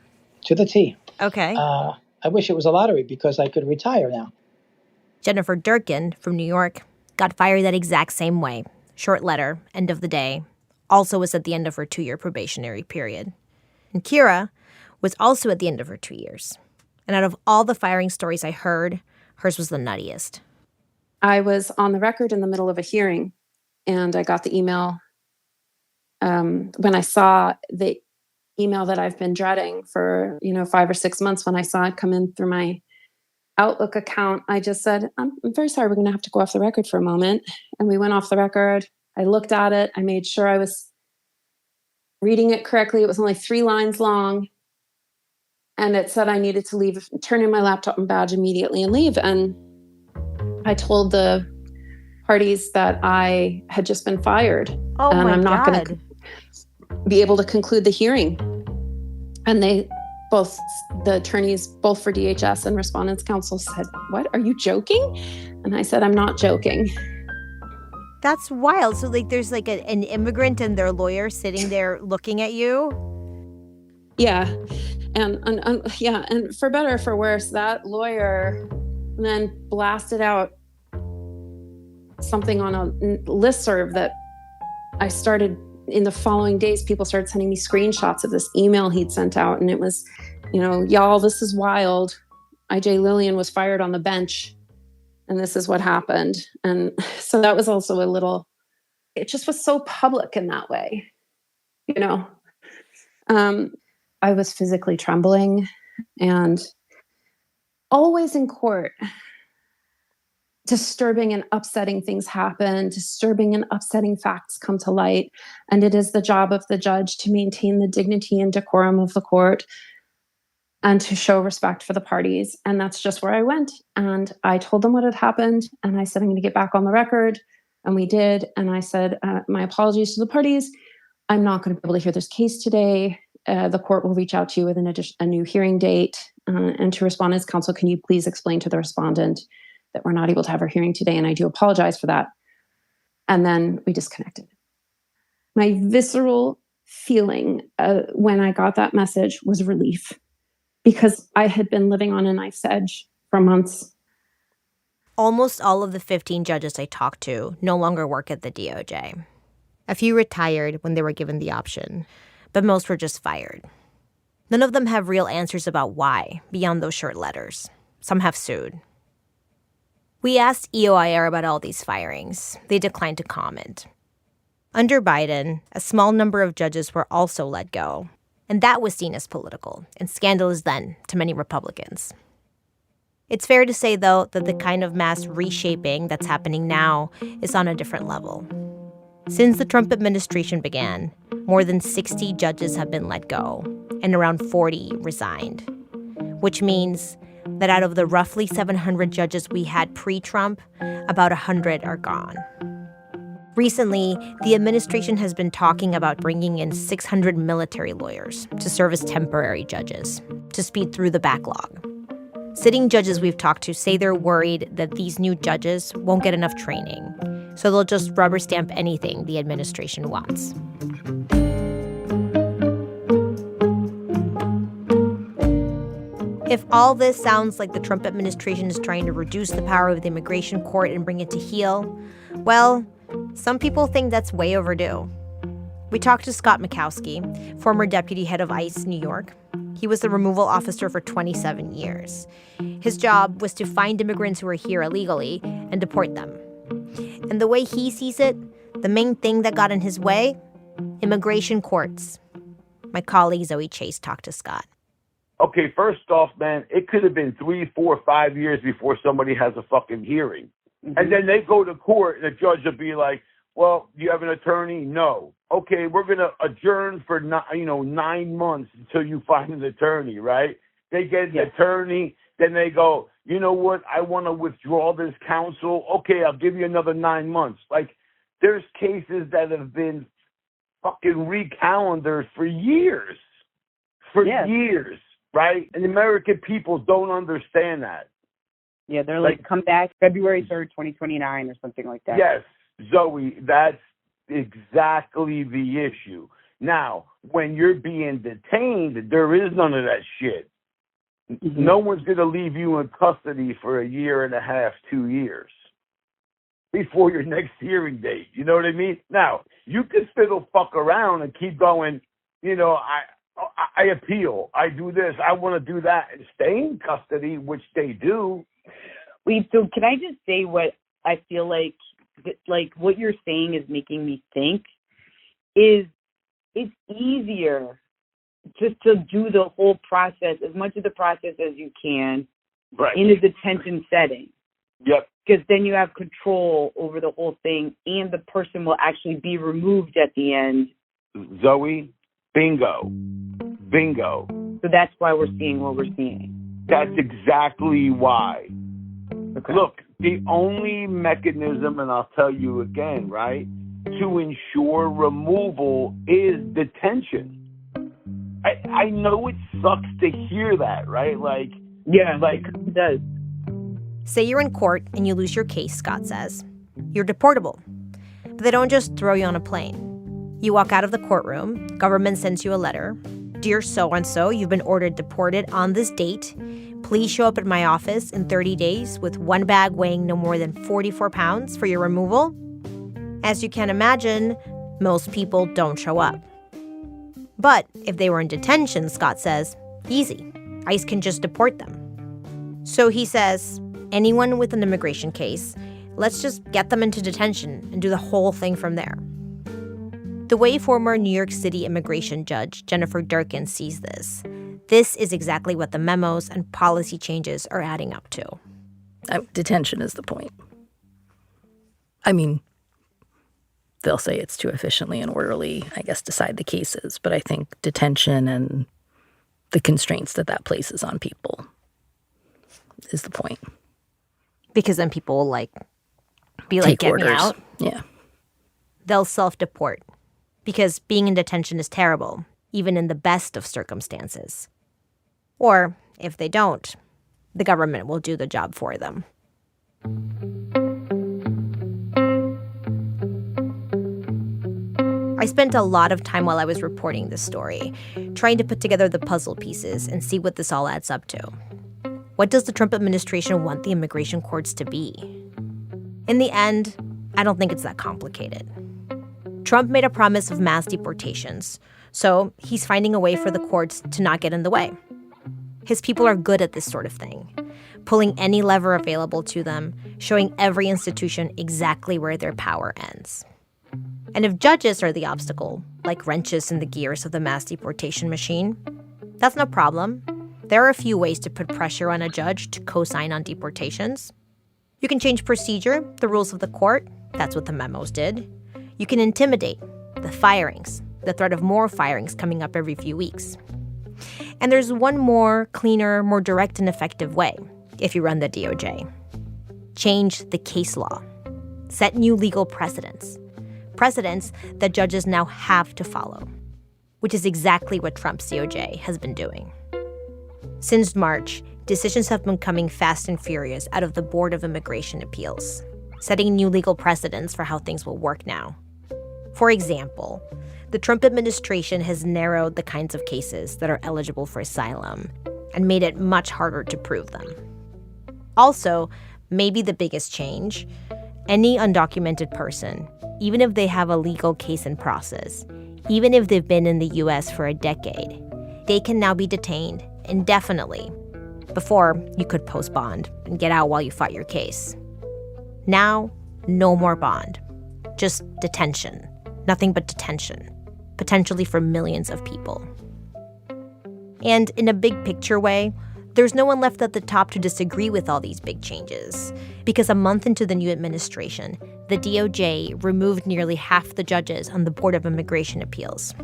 to the T. Okay. I wish it was a lottery because I could retire now. Jennifer Durkin from New York got fired that exact same way. Short letter, end of the day. Also was at the end of her 2-year probationary period. And Kira was also at the end of her 2 years. And out of all the firing stories I heard, hers was the nuttiest. I was on the record in the middle of a hearing, and I got the email. When I saw the email that I've been dreading for 5 or 6 months, when I saw it come in through my Outlook account, I just said, I'm very sorry, we're going to have to go off the record for a moment. And we went off the record. I looked at it. I made sure I was reading it correctly. It was only 3 lines long. And it said I needed to leave, turn in my laptop and badge immediately and leave. And I told the parties that I had just been fired. Oh, and my I'm not God. going to be able to conclude the hearing. And both the attorneys, both for DHS and Respondents Counsel, said, "What? Are you joking?" And I said, "I'm not joking." That's wild. So there's an immigrant and their lawyer sitting there looking at you? Yeah. And for better or for worse, that lawyer then blasted out something on a listserv that I started in the following days. People started sending me screenshots of this email he'd sent out. And it was, y'all, this is wild. IJ Lillian was fired on the bench. And this is what happened. And so that was also it just was so public in that way, I was physically trembling, and always in court, disturbing and upsetting things happen, disturbing and upsetting facts come to light. And it is the job of the judge to maintain the dignity and decorum of the court and to show respect for the parties. And that's just where I went. And I told them what had happened. And I said, I'm going to get back on the record. And we did. And I said, my apologies to the parties. I'm not going to be able to hear this case today. The court will reach out to you with a new hearing date. And to Respondents Counsel, can you please explain to the respondent that we're not able to have our hearing today? And I do apologize for that. And then we disconnected. My visceral feeling when I got that message was relief, because I had been living on a knife's edge for months. Almost all of the 15 judges I talked to no longer work at the DOJ. A few retired when they were given the option, but most were just fired. None of them have real answers about why, beyond those short letters. Some have sued. We asked EOIR about all these firings. They declined to comment. Under Biden, a small number of judges were also let go, and that was seen as political and scandalous then to many Republicans. It's fair to say, though, that the kind of mass reshaping that's happening now is on a different level. Since the Trump administration began, more than 60 judges have been let go, and around 40 resigned, which means that out of the roughly 700 judges we had pre-Trump, about 100 are gone. Recently, the administration has been talking about bringing in 600 military lawyers to serve as temporary judges to speed through the backlog. Sitting judges we've talked to say they're worried that these new judges won't get enough training, so they'll just rubber stamp anything the administration wants. If all this sounds like the Trump administration is trying to reduce the power of the immigration court and bring it to heel, well, some people think that's way overdue. We talked to Scott Mikowski, former deputy head of ICE New York. He was the removal officer for 27 years. His job was to find immigrants who are here illegally and deport them. And the way he sees it, the main thing that got in his way? Immigration courts. My colleague Zoe Chace talked to Scott. Okay, first off, man, it could have been 3, 4, 5 years before somebody has a fucking hearing. And then they go to court, and the judge will be like, well, do you have an attorney? No. Okay, we're going to adjourn for 9 months until you find an attorney, right? They get an attorney, then they go, you know what, I want to withdraw this counsel. Okay, I'll give you another 9 months. Like, there's cases that have been fucking recalendared for years. Years, right? And the American people don't understand that. Yeah, they're like come back February 3rd, 2029 or something like that. Yes, Zoe, that's exactly the issue. Now, when you're being detained, there is none of that shit. Mm-hmm. No one's going to leave you in custody for 1.5 years, 2 years before your next hearing date. You know what I mean? Now, you can still fuck around and keep going, I appeal, I do this, I want to do that, and stay in custody, which they do. Wait, so can I just say what I feel like what you're saying is making me think is it's easier just to do the whole process, as much of the process as you can, in a detention setting. Yep. Because then you have control over the whole thing, and the person will actually be removed at the end. Zoe, bingo. So that's why we're seeing what we're seeing. That's exactly why. Okay. Look, the only mechanism, and I'll tell you again, right, to ensure removal is detention. I know it sucks to hear that, right? It does. Say you're in court and you lose your case, Scott says. You're deportable. But they don't just throw you on a plane. You walk out of the courtroom, government sends you a letter. Dear so-and-so, you've been ordered deported on this date. Please show up at my office in 30 days with one bag weighing no more than 44 pounds for your removal. As you can imagine, most people don't show up. But if they were in detention, Scott says, easy. ICE can just deport them. So he says, anyone with an immigration case, let's just get them into detention and do the whole thing from there. The way former New York City immigration judge Jennifer Durkin sees this is exactly what the memos and policy changes are adding up to. Detention is the point. I mean, they'll say it's to efficiently and orderly, decide the cases. But I think detention and the constraints that places on people is the point. Because then people will, be like, take get orders. Me out. Yeah. They'll self-deport. Because being in detention is terrible, even in the best of circumstances. Or, if they don't, the government will do the job for them. I spent a lot of time while I was reporting this story, trying to put together the puzzle pieces and see what this all adds up to. What does the Trump administration want the immigration courts to be? In the end, I don't think it's that complicated. Trump made a promise of mass deportations, so he's finding a way for the courts to not get in the way. His people are good at this sort of thing, pulling any lever available to them, showing every institution exactly where their power ends. And if judges are the obstacle, like wrenches in the gears of the mass deportation machine, that's no problem. There are a few ways to put pressure on a judge to co-sign on deportations. You can change procedure, the rules of the court. That's what the memos did. You can intimidate, the firings, the threat of more firings coming up every few weeks. And there's one more, cleaner, more direct and effective way, if you run the DOJ. Change the case law. Set new legal precedents. Precedents that judges now have to follow, which is exactly what Trump's DOJ has been doing. Since March, decisions have been coming fast and furious out of the Board of Immigration Appeals, setting new legal precedents for how things will work now. For example, the Trump administration has narrowed the kinds of cases that are eligible for asylum and made it much harder to prove them. Also, maybe the biggest change, any undocumented person, even if they have a legal case in process, even if they've been in the U.S. for a decade, they can now be detained indefinitely. Before, you could post bond and get out while you fought your case. Now, no more bond. Just detention. Nothing but detention. Potentially for millions of people. And in a big picture way, there's no one left at the top to disagree with all these big changes. Because a month into the new administration, the DOJ removed nearly half the judges on the Board of Immigration Appeals.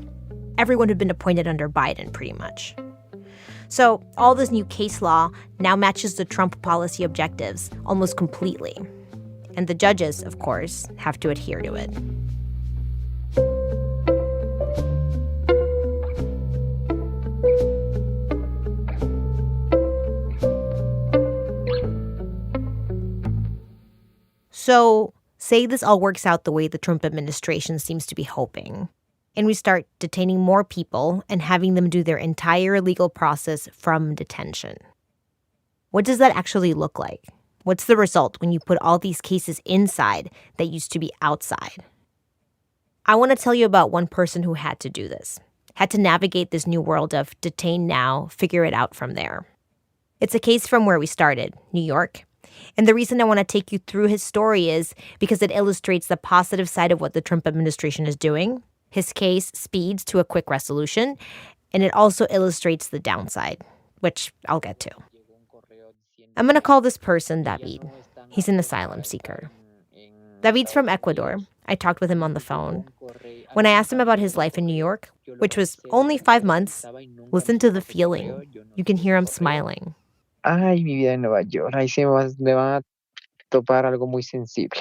Everyone had been appointed under Biden, pretty much. So all this new case law now matches the Trump policy objectives almost completely. And the judges, of course, have to adhere to it. So, say this all works out the way the Trump administration seems to be hoping, and we start detaining more people and having them do their entire legal process from detention. What does that actually look like? What's the result when you put all these cases inside that used to be outside? I want to tell you about one person who had to do this, had to navigate this new world of detain now, figure it out from there. It's a case from where we started, New York. And the reason I want to take you through his story is because it illustrates the positive side of what the Trump administration is doing. His case speeds to a quick resolution, and it also illustrates the downside, which I'll get to. I'm going to call this person David. He's an asylum seeker. David's from Ecuador. I talked with him on the phone. When I asked him about his life in New York, which was only 5 months, listen to the feeling. You can hear him smiling. Ay, mi vida en Nueva York. Ahí me van a topar algo muy sensible.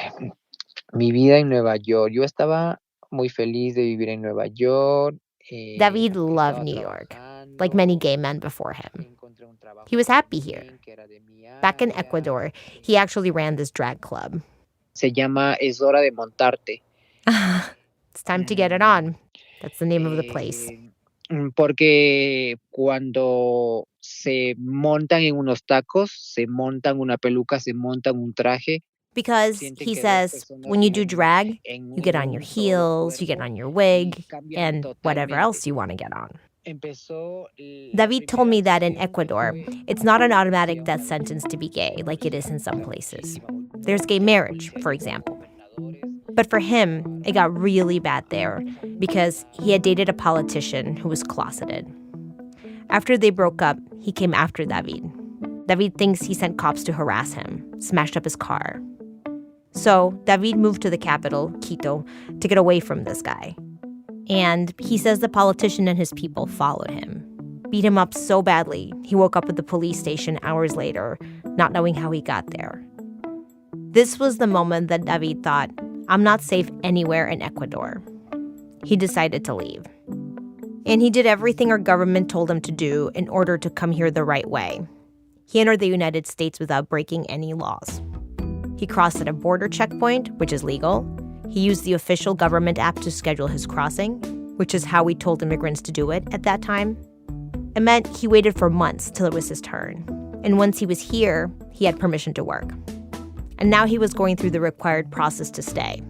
Mi vida en Nueva York. Yo estaba muy feliz de vivir en Nueva York. David loved New York, like many gay men before him. He was happy here. Back in Ecuador, he actually ran this drag club. Se llama Es Hora de Montarte. It's time to get it on. That's the name of the place. Porque cuando se montan en unos tacos, se montan una peluca, se montan un traje. Because, he says, when you do drag, you get on your heels, you get on your wig, and whatever else you want to get on. David told me that in Ecuador, it's not an automatic death sentence to be gay, like it is in some places. There's gay marriage, for example. But for him, it got really bad there because he had dated a politician who was closeted. After they broke up, he came after David. David thinks he sent cops to harass him, smashed up his car. So David moved to the capital, Quito, to get away from this guy. And he says the politician and his people followed him, beat him up so badly he woke up at the police station hours later, not knowing how he got there. This was the moment that David thought, I'm not safe anywhere in Ecuador. He decided to leave. And he did everything our government told him to do in order to come here the right way. He entered the United States without breaking any laws. He crossed at a border checkpoint, which is legal. He used the official government app to schedule his crossing, which is how we told immigrants to do it at that time. It meant he waited for months till it was his turn. And once he was here, he had permission to work. And now he was going through the required process to stay.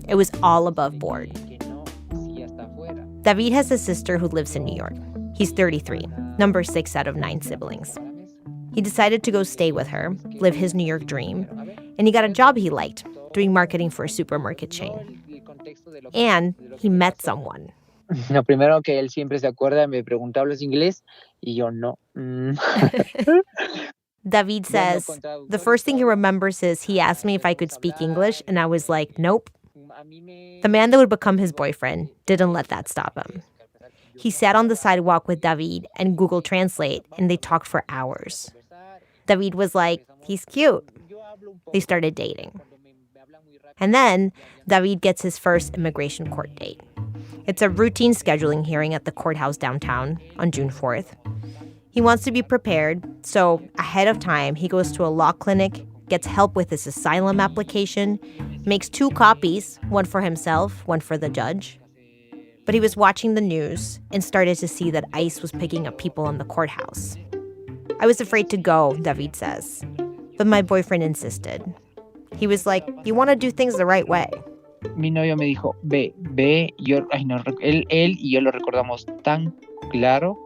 It was all above board. David has a sister who lives in New York. He's 33, number 6 out of 9 siblings. He decided to go stay with her, live his New York dream, and he got a job he liked, doing marketing for a supermarket chain. And he met someone. Lo primero que él siempre se acuerda, me pregunta, ¿hablas inglés? Y yo no. David says the first thing he remembers is he asked me if I could speak English, and I was like, nope. The man that would become his boyfriend didn't let that stop him. He sat on the sidewalk with David and Google Translate, and they talked for hours. David was like, he's cute. They started dating. And then David gets his first immigration court date. It's a routine scheduling hearing at the courthouse downtown on June 4th. He wants to be prepared, so ahead of time, he goes to a law clinic, gets help with his asylum application, makes 2 copies, one for himself, one for the judge. But he was watching the news and started to see that ICE was picking up people in the courthouse. I was afraid to go, David says, but my boyfriend insisted. He was like, you want to do things the right way. Mi novio me dijo, ve, él y yo lo recordamos tan claro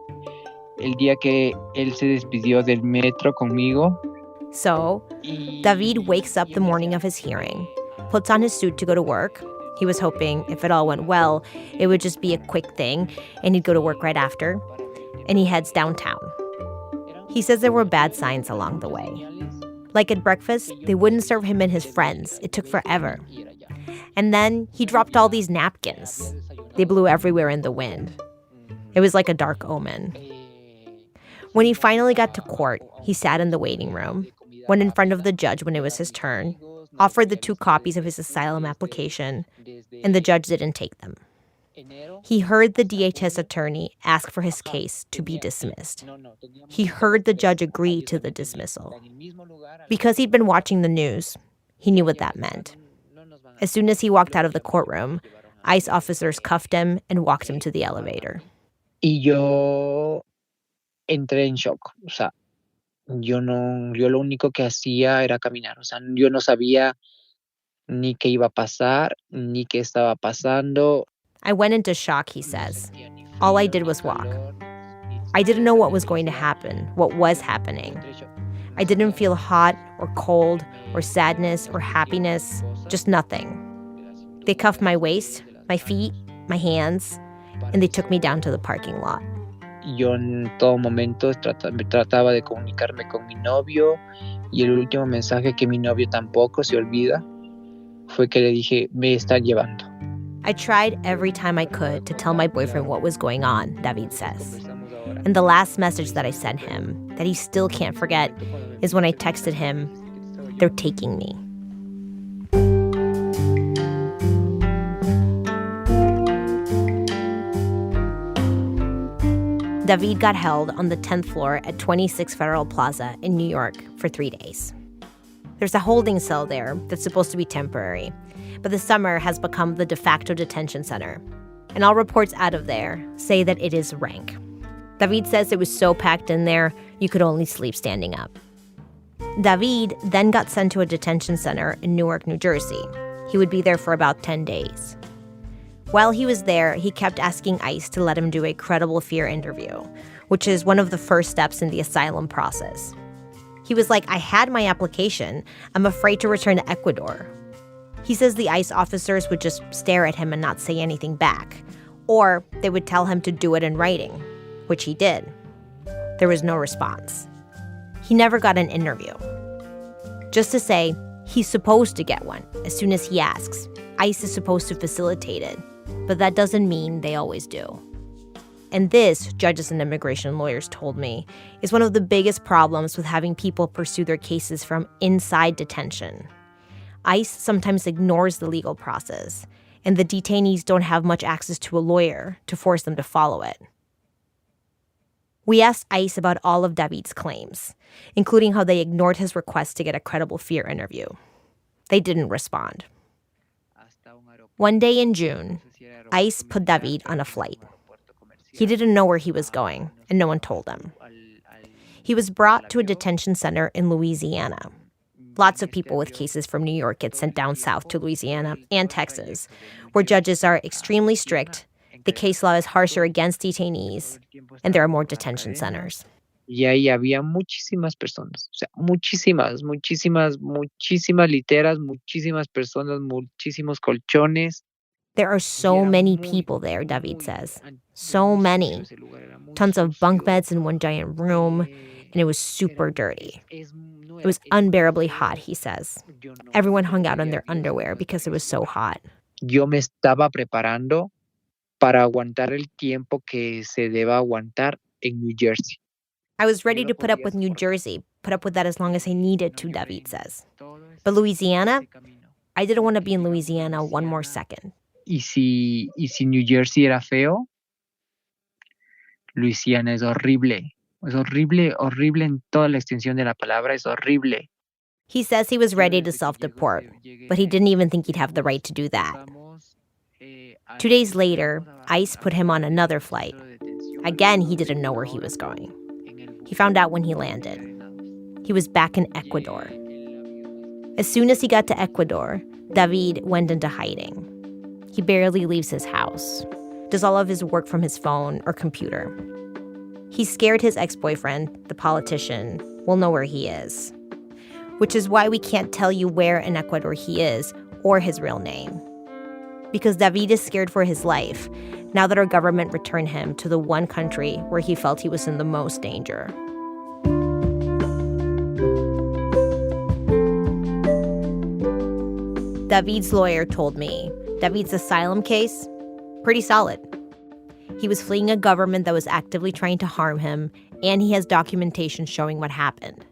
el día que él se despidió del metro conmigo. So, David wakes up the morning of his hearing, puts on his suit to go to work. He was hoping, if it all went well, it would just be a quick thing, and he'd go to work right after. And he heads downtown. He says there were bad signs along the way. Like at breakfast, they wouldn't serve him and his friends. It took forever. And then he dropped all these napkins. They blew everywhere in the wind. It was like a dark omen. When he finally got to court, he sat in the waiting room, went in front of the judge when it was his turn, offered the 2 copies of his asylum application, and the judge didn't take them. He heard the DHS attorney ask for his case to be dismissed. He heard the judge agree to the dismissal. Because he'd been watching the news, he knew what that meant. As soon as he walked out of the courtroom, ICE officers cuffed him and walked him to the elevator. Y yo entré en shock. O sea, yo lo único que hacía era caminar. O sea, yo no sabía ni qué iba a pasar, ni qué estaba pasando. I went into shock, he says. All I did was walk. I didn't know what was going to happen, what was happening. I didn't feel hot or cold or sadness or happiness, just nothing. They cuffed my waist, my feet, my hands, and they took me down to the parking lot. Yo en todo momento trataba de comunicarme con mi novio y el último mensaje que mi novio tampoco se olvida fue que le dije, me están llevando. I tried every time I could to tell my boyfriend what was going on, David says. And the last message that I sent him, that he still can't forget, is when I texted him, "They're taking me." David got held on the 10th floor at 26 Federal Plaza in New York for 3 days. There's a holding cell there that's supposed to be temporary, but the summer has become the de facto detention center. And all reports out of there say that it is rank. David says it was so packed in there, you could only sleep standing up. David then got sent to a detention center in Newark, New Jersey. He would be there for about 10 days. While he was there, he kept asking ICE to let him do a credible fear interview, which is one of the first steps in the asylum process. He was like, I had my application. I'm afraid to return to Ecuador. He says the ICE officers would just stare at him and not say anything back. Or they would tell him to do it in writing, which he did. There was no response. He never got an interview. Just to say, he's supposed to get one as soon as he asks. ICE is supposed to facilitate it, but that doesn't mean they always do. And this, judges and immigration lawyers told me, is one of the biggest problems with having people pursue their cases from inside detention. ICE sometimes ignores the legal process, and the detainees don't have much access to a lawyer to force them to follow it. We asked ICE about all of David's claims, including how they ignored his request to get a credible fear interview. They didn't respond. One day in June, ICE put David on a flight. He didn't know where he was going, and no one told him. He was brought to a detention center in Louisiana. Lots of people with cases from New York get sent down south to Louisiana and Texas, where judges are extremely strict, the case law is harsher against detainees, and there are more detention centers. Y ahí había muchísimas personas, o sea, muchísimas literas, muchísimas personas, muchísimos colchones. There are so many people there, David says. So many. Tons of bunk beds in one giant room, and it was super dirty. It was unbearably hot, he says. Everyone hung out in their underwear because it was so hot. Yo me estaba preparando para aguantar el tiempo que se deba aguantar en New Jersey. I was ready to put up with New Jersey, put up with that as long as I needed to, David says. But Louisiana? I didn't want to be in Louisiana one more second. Y si New Jersey era feo, Louisiana es horrible. Es horrible, horrible en toda la extensión de la palabra, es horrible. He says he was ready to self-deport, but he didn't even think he'd have the right to do that. 2 days later, ICE put him on another flight. Again, he didn't know where he was going. He found out when he landed. He was back in Ecuador. As soon as he got to Ecuador, David went into hiding. He barely leaves his house, does all of his work from his phone or computer. He's scared his ex-boyfriend, the politician, will know where he is. Which is why we can't tell you where in Ecuador he is or his real name. Because David is scared for his life, now that our government returned him to the one country where he felt he was in the most danger. David's lawyer told me David's asylum case, pretty solid. He was fleeing a government that was actively trying to harm him, and he has documentation showing what happened.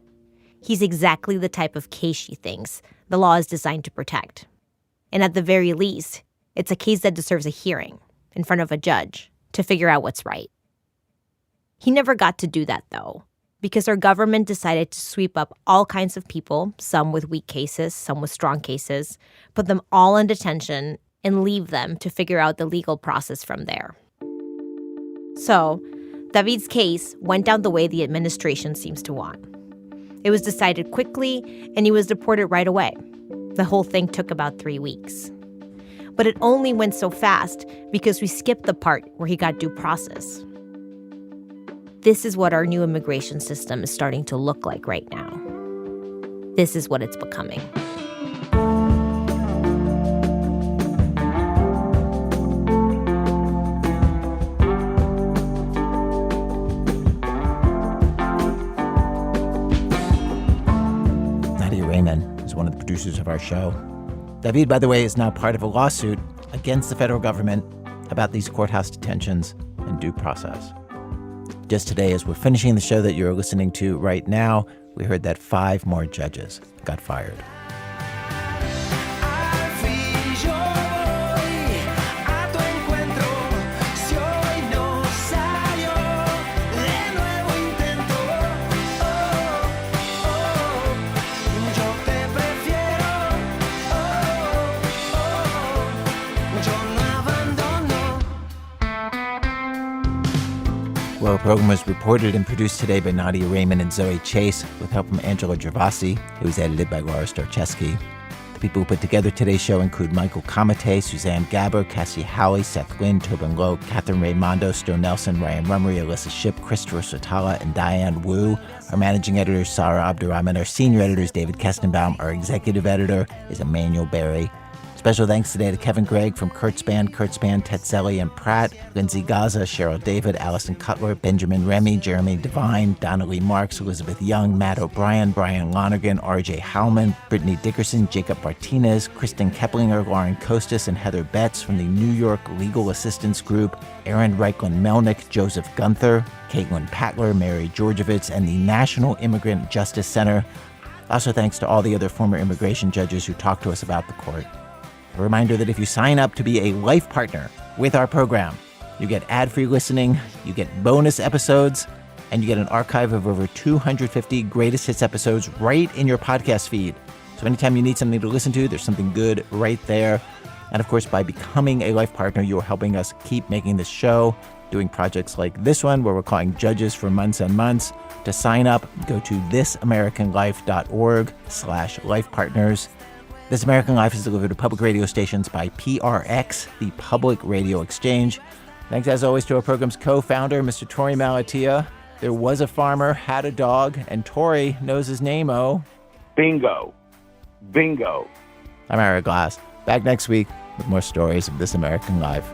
He's exactly the type of case she thinks the law is designed to protect. And at the very least, it's a case that deserves a hearing in front of a judge to figure out what's right. He never got to do that, though, because our government decided to sweep up all kinds of people, some with weak cases, some with strong cases, put them all in detention, and leave them to figure out the legal process from there. So, David's case went down the way the administration seems to want. It was decided quickly, and he was deported right away. The whole thing took about 3 weeks. But it only went so fast because we skipped the part where he got due process. This is what our new immigration system is starting to look like right now. This is what it's becoming. Nadia Raymond is one of the producers of our show. David, by the way, is now part of a lawsuit against the federal government about these courthouse detentions and due process. Just today, as we're finishing the show that you're listening to right now, we heard that 5 more judges got fired. Well, the program was reported and produced today by Nadia Raymond and Zoe Chace, with help from Angela Gervasi. It was edited by Laura Starcheski. The people who put together today's show include Michael Kamate, Suzanne Gaber, Cassie Howley, Seth Lynn, Tobin Lowe, Catherine Raimondo, Stowe Nelson, Ryan Rummery, Alyssa Shipp, Christopher Sotala, and Diane Wu. Our managing editor is Sarah Abdurrahman. Our senior editor is David Kestenbaum. Our executive editor is Emmanuel Berry. Special thanks today to Kevin Gregg from Kurtzband, Tetzelli and Pratt, Lindsay Gaza, Cheryl David, Allison Cutler, Benjamin Remy, Jeremy Devine, Donnelly Marks, Elizabeth Young, Matt O'Brien, Brian Lonergan, R.J. Howman, Brittany Dickerson, Jacob Martinez, Kristen Keplinger, Lauren Kostis, and Heather Betts from the New York Legal Assistance Group, Aaron Reichlin Melnick, Joseph Gunther, Caitlin Patler, Mary Georgievich, and the National Immigrant Justice Center. Also thanks to all the other former immigration judges who talked to us about the court. A reminder that if you sign up to be a life partner with our program, you get ad-free listening, you get bonus episodes, and you get an archive of over 250 greatest hits episodes right in your podcast feed. So anytime you need something to listen to, there's something good right there. And of course, by becoming a life partner, you're helping us keep making this show, doing projects like this one where we're calling judges for months and months. To sign up, go to thisamericanlife.org/lifepartners. This American Life is delivered to public radio stations by PRX, the Public Radio Exchange. Thanks, as always, to our program's co-founder, Mr. Tori Malatia. There was a farmer, had a dog, and Tori knows his name-o. Bingo. Bingo. I'm Ira Glass. Back next week with more stories of This American Life.